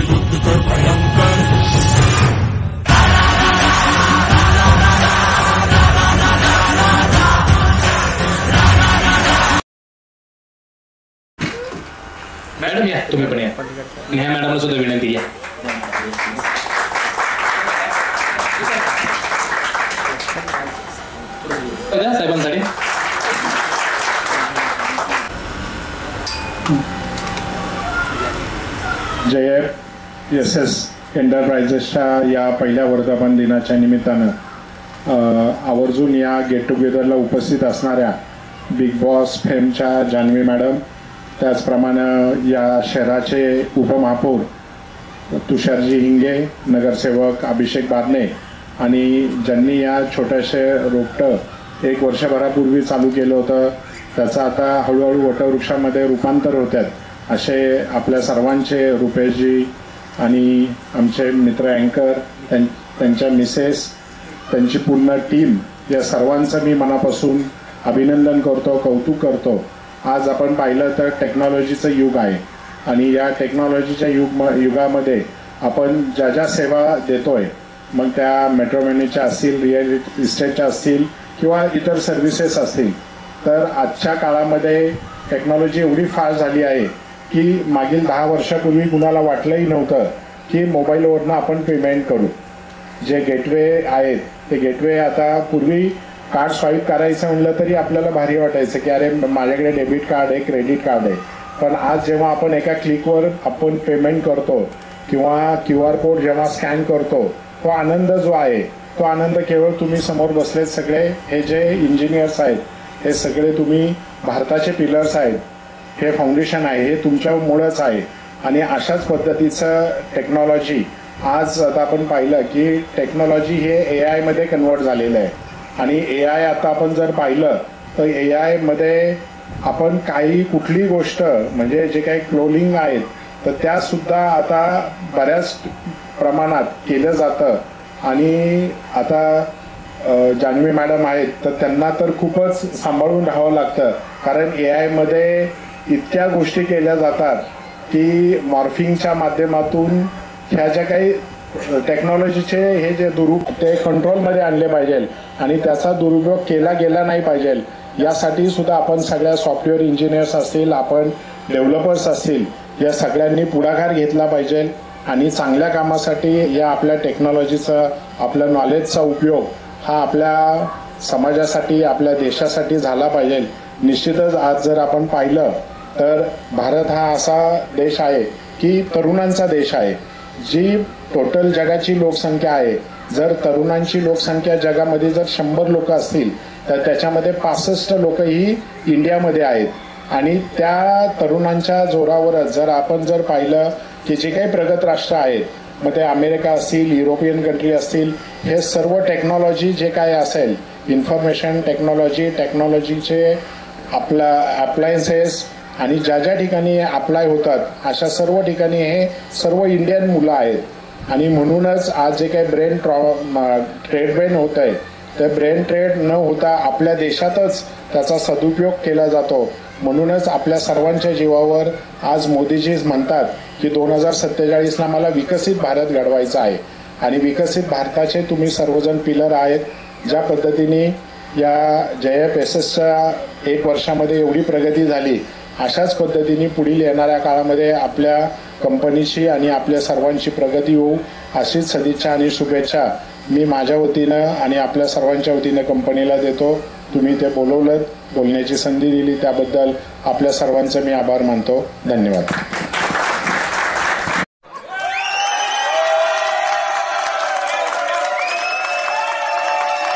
युद्ध कर भयंकर। मॅडम या, तुम्ही पण या। नेहा मॅडमला सुद्धा विनंती या। साहेबांसाठी जयप SS एंटरप्राइजेसच्या या पहिल्या वर्धापन दिनाच्या निमित्तानं आवर्जून या गेट टुगेदरला उपस्थित असणाऱ्या बिग बॉस फेमच्या जान्हवी मॅडम, त्याचप्रमाणे या शहराचे उपमहापौर तुषारजी हिंगे, नगरसेवक अभिषेक बारणे आणि ज्यांनी या छोट्याशे रोपटं 1 वर्षभरापूर्वी चालू केलं होतं त्याचं आता हळूहळू वटवृक्षामध्ये रूपांतर होतात, असे आपल्या सर्वांचे रुपेशजी आणि आमचे मित्र अँकर, त्यांच्या मिसेस, त्यांची पूर्ण टीम, या सर्वांचं मी मनापासून अभिनंदन करतो, कौतुक करतो। आज आपण पाहिलं तर टेक्नॉलॉजीचं युग आहे आणि या टेक्नॉलॉजीच्या युगामध्ये आपण ज्या ज्या सेवा देतोय, मग त्या मेट्रोमॅनीच्या असतील, रिअल इस्टेटच्या असतील किंवा इतर सर्व्हिसेस असतील, तर आजच्या काळामध्ये टेक्नॉलॉजी एवढी फास्ट झाली आहे की मागील 10 वर्षापूर्वी कुणाला वाटलंही नव्हतं की मोबाईलवरनं आपण पेमेंट करू। जे गेटवे आहेत ते गेटवे आता पूर्वी कार्ड स्वाईप करायचं म्हणलं तरी आपल्याला भारी वाटायचं की अरे माझ्याकडे डेबिट कार्ड आहे, क्रेडिट कार्ड आहे, पण आज जेव्हा आपण एका क्लिकवर आपण पेमेंट करतो किंवा QR कोड जेव्हा स्कॅन करतो, तो आनंद जो आहे तो आनंद केवळ तुम्ही समोर बसलेत सगळे हे जे इंजिनियर्स आहेत, हे सगळे तुम्ही भारताचे पिलर्स आहेत, हे फाउंडेशन आहे, हे तुमच्यामुळेच आहे। आणि अशाच पद्धतीचं टेक्नॉलॉजी आज आता आपण पाहिलं की टेक्नॉलॉजी हे AI मध्ये कन्वर्ट झालेलं आहे आणि AI आता आपण जर पाहिलं तर AI मध्ये आपण काही कुठली गोष्ट म्हणजे जे काही क्लोनिंग आहेत तर त्या सुद्धा आता बऱ्याच प्रमाणात केलं जातं आणि आता जान्हवी मॅडम आहेत तर त्यांना तर खूपच सांभाळून राहावं लागतं, कारण AI मध्ये इतक्या गोष्टी केल्या जातात की मॉर्फिंगच्या माध्यमातून ह्या ज्या काही टेक्नॉलॉजीचे हे जे ते कंट्रोलमध्ये आणले पाहिजे आणि त्याचा दुरुपयोग केला गेला नाही पाहिजे, यासाठी सुद्धा आपण सगळ्या सॉफ्टवेअर इंजिनियर्स असतील, आपण डेव्हलपर्स असतील, या सगळ्यांनी पुढाकार घेतला पाहिजे आणि चांगल्या कामासाठी या आपल्या टेक्नॉलॉजीचा, आपल्या नॉलेजचा उपयोग हा आपल्या समाजासाठी, आपल्या देशासाठी झाला पाहिजे। निश्चितच आज जर आपण पाहिलं तर भारत हा असा देश आहे की तरुणांचा देश आहे। जी टोटल जगाची लोकसंख्या आहे, जर तरुणांची लोकसंख्या जगामध्ये जर 100 लोक असतील तर त्याच्यामध्ये 65 लोक ही इंडियामध्ये आहेत आणि त्या तरुणांच्या जोरावरच जर आपण जर पाहिलं की जे काही प्रगत राष्ट्र आहेत, मग ते अमेरिका असतील, युरोपियन कंट्री असतील, हे सर्व टेक्नॉलॉजी जे काय असेल, इन्फॉर्मेशन टेक्नॉलॉजी, टेक्नॉलॉजीचे आपला अप्लायन्सेस आणि ज्या ज्या ठिकाणी अप्लाय होतात अशा सर्व ठिकाणी हे सर्व इंडियन मुलं आहेत आणि म्हणूनच आज जे काही ट्रेड ब्रेन होत आहे ते ब्रेन ट्रेड न होता आपल्या देशातच त्याचा सदुपयोग केला जातो। म्हणूनच आपल्या सर्वांच्या जीवावर आज मोदीजी म्हणतात की 2047ला मला विकसित भारत घडवायचा आहे आणि विकसित भारताचे तुम्ही सर्वजण पिलर आहेत। ज्या पद्धतीने या JFSSच्या 1 वर्षामध्ये एवढी प्रगती झाली, अशाच पद्धतीने पुढील येणाऱ्या काळामध्ये आपल्या कंपनीची आणि आपल्या सर्वांची प्रगती होऊ, अशीच सदिच्छा आणि शुभेच्छा मी माझ्या वतीनं आणि आपल्या सर्वांच्या वतीनं कंपनीला देतो। तुम्ही ते बोलवलं, बोलण्याची संधी दिली त्याबद्दल आपल्या सर्वांचे मी आभार मानतो। धन्यवाद।